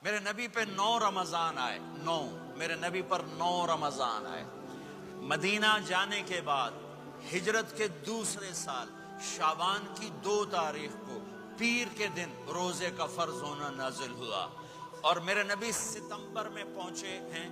میرے نبی پہ 9 رمضان آئے، 9 میرے نبی پر 9 رمضان آئے۔ مدینہ جانے کے بعد ہجرت کے دوسرے سال شعبان کی 2 تاریخ کو پیر کے دن روزے کا فرض ہونا نازل ہوا، اور میرے نبی ستمبر میں پہنچے ہیں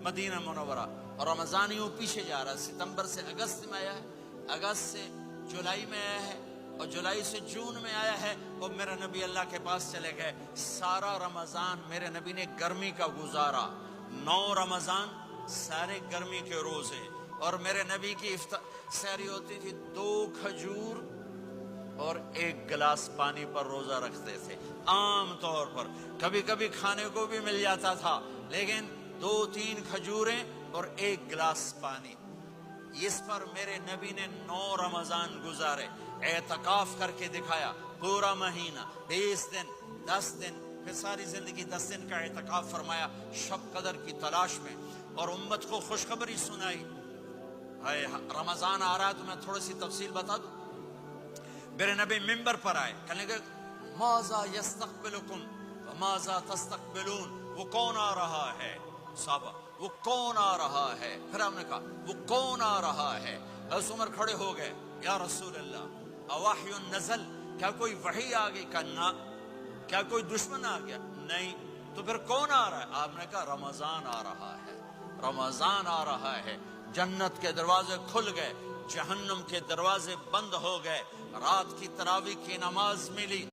مدینہ منورہ، اور رمضان یوں پیچھے جا رہا ہے، ستمبر سے اگست میں آیا ہے، اگست سے جولائی میں آیا ہے، اور جولائی سے جون میں آیا ہے، اور میرے نبی اللہ کے پاس چلے گئے۔ سارا رمضان میرے نبی نے گرمی کا گزارا، 9 رمضان سارے گرمی کے روزے، اور میرے نبی کی سحری ہوتی تھی 2 کھجور اور 1 گلاس پانی پر روزہ رکھتے تھے عام طور پر، کبھی کبھی کھانے کو بھی مل جاتا تھا، لیکن 2-3 کھجوریں اور 1 گلاس پانی۔ اس پر میرے نبی نے 9 رمضان گزارے، اعتکاف کر کے دکھایا، پورا مہینہ 20 دن 10 دن، پھر ساری زندگی 10 دن کا اعتکاف فرمایا شب قدر کی تلاش میں، اور امت کو خوشخبری سنائی۔ رمضان آ رہا ہے تو میں تھوڑی سی تفصیل بتا دوں۔ میرے نبی ممبر پر آئے، کہنے لگے ماذا یستقبلکم وماذا تستقبلون، وہ کون آ رہا ہے؟ صحابہ وہ کون آ رہا ہے؟ پھر ہم نے کہا وہ کون آ رہا ہے؟ حضرت عمر کھڑے ہو گئے، یا رسول اللہ اوحی نزل، کیا کوئی وحی آ گئی؟ کہا نہ۔ کیا کوئی دشمن آ گیا؟ نہیں۔ تو پھر کون آ رہا ہے؟ آپ نے کہا رمضان آ رہا ہے، رمضان آ رہا ہے۔ جنت کے دروازے کھل گئے، جہنم کے دروازے بند ہو گئے، رات کی تراویح کی نماز ملی۔